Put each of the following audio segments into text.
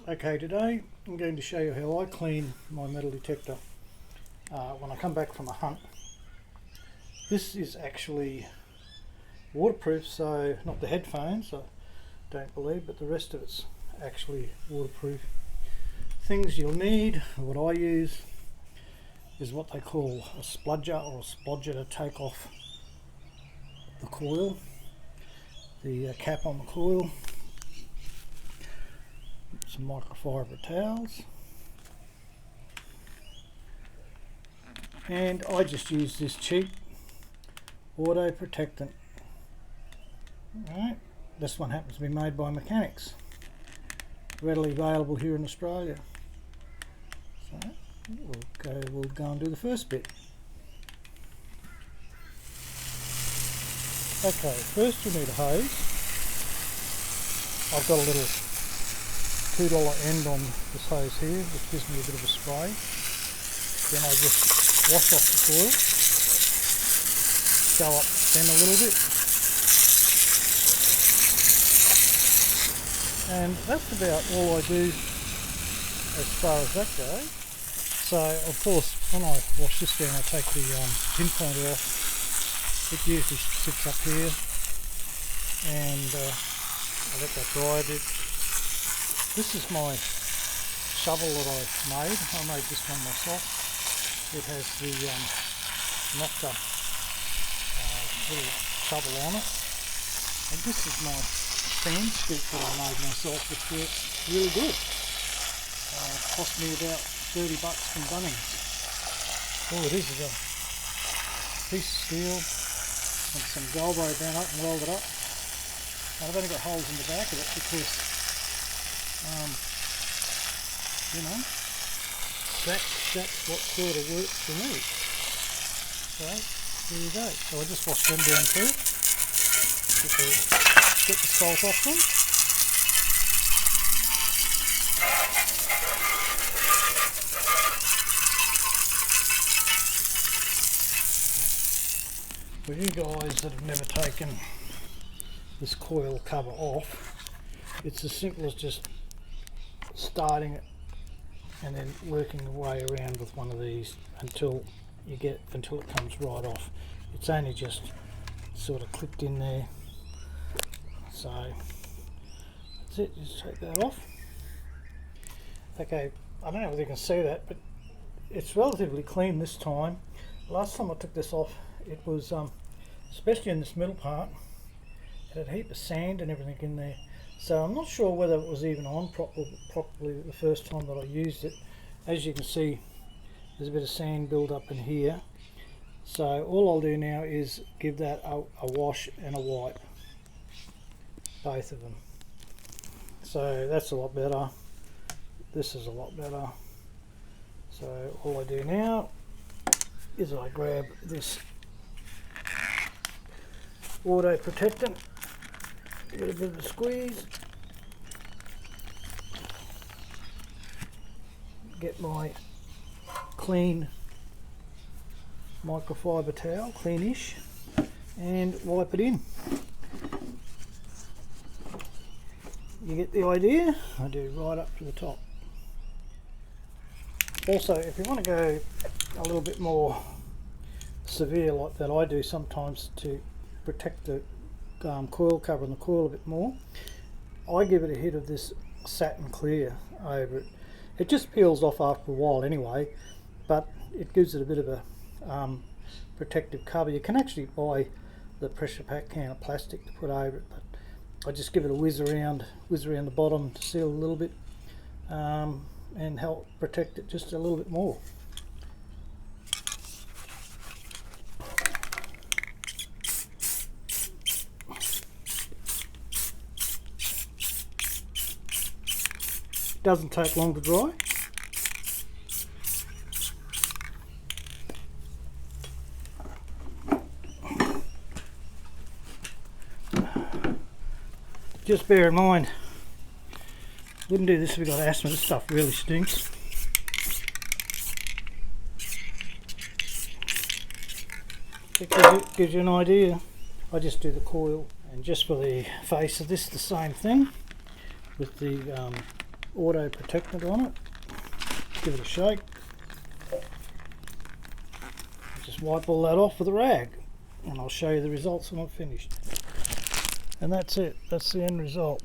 Okay, today I'm going to show you how I clean my metal detector when I come back from a hunt. This is actually waterproof, so not the headphones, I don't believe, but the rest of it's actually waterproof. Things you'll need, what I use, is what they call a spludger or a splodger to take off the coil, the cap on the coil. Some microfiber towels, and I just use this cheap auto protectant. Alright, this one happens to be made by Mechanics, readily available here in Australia. So we'll go and do the first bit. Okay, first you need a hose. I've got a little $2 end on this hose here, which gives me a bit of a spray. Then I just wash off the coil, go up then a little bit, and that's about all I do as far as that goes. So of course when I wash this down, I take the pin pointer off. It usually sits up here, and I let that dry a bit. This is my shovel that I made. I made this one myself. It has the Nocta little shovel on it. And this is my sand scoop that I made myself, which works really good. It cost me about $30 from Bunnings. All it is a piece of steel and some Galvo down up and welded up. And I've only got holes in the back of it because you know, that's what sort of works for me. So there you go. So I just wash them down too. Get the salt off them. For you guys that have never taken this coil cover off, it's as simple as just starting it and then working your way around with one of these until it comes right off. It's only just sort of clipped in there. So that's it, just take that off. Okay, I don't know whether you can see that, but it's relatively clean this time. Last time I took this off, it was especially in this middle part, it had a heap of sand and everything in there. So I'm not sure whether it was even on properly the first time that I used it. As you can see, there's a bit of sand build up in here. So all I'll do now is give that a wash and a wipe, both of them. So that's a lot better. This is a lot better. So all I do now is I grab this auto protectant, give it a bit of a squeeze, get my clean microfiber towel, cleanish, and wipe it in. You get the idea? I do right up to the top. Also, if you want to go a little bit more severe like that I do sometimes to protect the coil cover and the coil a bit more, I give it a hit of this satin clear over it. It just peels off after a while anyway, but it gives it a bit of a protective cover. You can actually buy the pressure pack can of plastic to put over it, but I just give it a whiz around the bottom to seal a little bit and help protect it just a little bit more. Doesn't take long to dry. Just bear in mind, wouldn't do this if we got asthma. This stuff really stinks. It gives you an idea. I just do the coil, and just for the face of this, the same thing with the auto protectant on it. Give it a shake. Just wipe all that off with a rag, and I'll show you the results when I've finished. And that's it, that's the end result.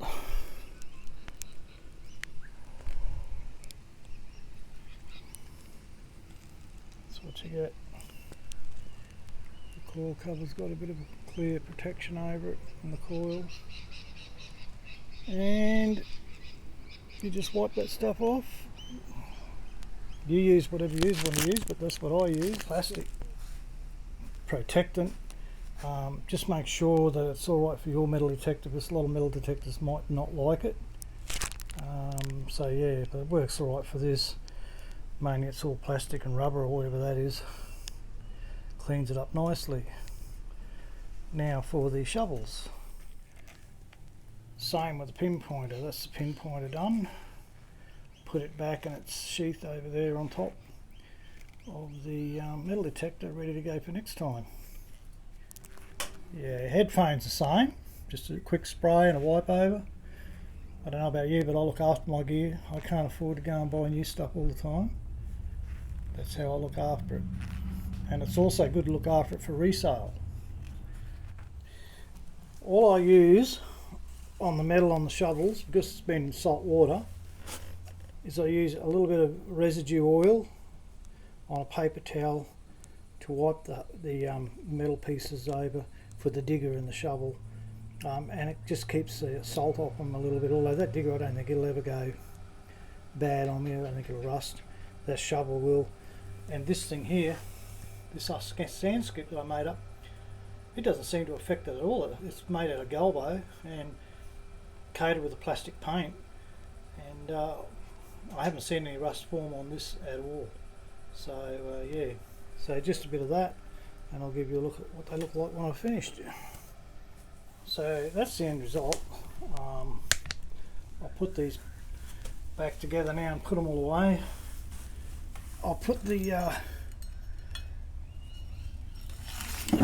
That's what you get. The coil cover's got a bit of a clear protection over it in the coil. And you just wipe that stuff off. You use whatever you want to use, but that's what I use. Plastic protectant. Just make sure that it's alright for your metal detector, because a lot of metal detectors might not like it. So yeah, but it works alright for this. Mainly it's all plastic and rubber or whatever that is. Cleans it up nicely. Now for the shovels. Same with the pinpointer. That's the pinpointer done. Put it back in its sheath over there on top of the metal detector, ready to go for next time. Yeah, headphones the same. Just a quick spray and a wipe over. I don't know about you, but I look after my gear. I can't afford to go and buy new stuff all the time. That's how I look after it. And it's also good to look after it for resale. All I use on the metal on the shovels, because it's been in salt water, is I use a little bit of residue oil on a paper towel to wipe the metal pieces over for the digger and the shovel, and it just keeps the salt off them a little bit. Although that digger, I don't think it'll ever go bad on me. I don't think it'll rust. That shovel will. And this thing here, this sand skip that I made up, it doesn't seem to affect it at all. It's made out of galvo and coated with a plastic paint, and I haven't seen any rust form on this at all. So yeah, so just a bit of that, and I'll give you a look at what they look like when I've finished. So that's the end result. I'll put these back together now and put them all away. I'll put the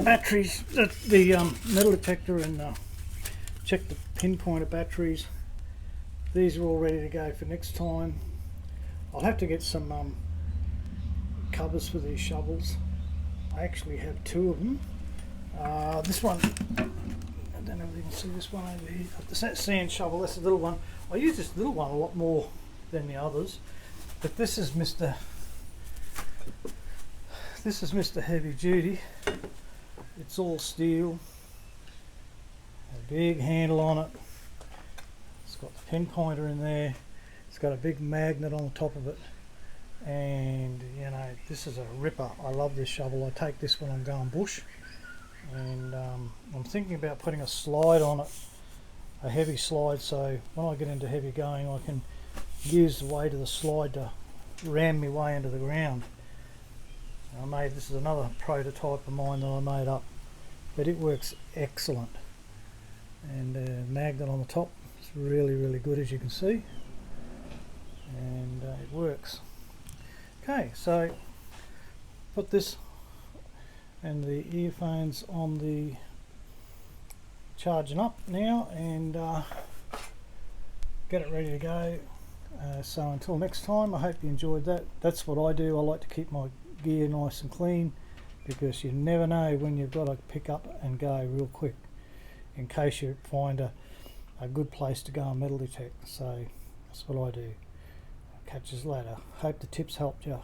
batteries, the metal detector, and check the pinpointer batteries. These are all ready to go for next time. I'll have to get some covers for these shovels. I actually have two of them. This one, I don't know if you can see this one over here. The sand shovel, that's a little one. I use this little one a lot more than the others, but this is Mr. Heavy Duty. It's all steel, a big handle on it. It's got the pinpointer in there. It's got a big magnet on the top of it, and you know, this is a ripper. I love this shovel. I take this when I'm going bush, and I'm thinking about putting a slide on it, a heavy slide, so when I get into heavy going I can use the weight of the slide to ram my way into the ground. This is another prototype of mine that I made up, but it works excellent. And magnet on the top, it's really good, as you can see, and it works. Okay, so put this and the earphones on the charging up now, and get it ready to go. So until next time, I hope you enjoyed that. That's what I do. I like to keep my gear nice and clean, because you never know when you've got to pick up and go real quick, in case you find a good place to go and metal detect. So that's what I do. Catch us later. Hope the tips helped you.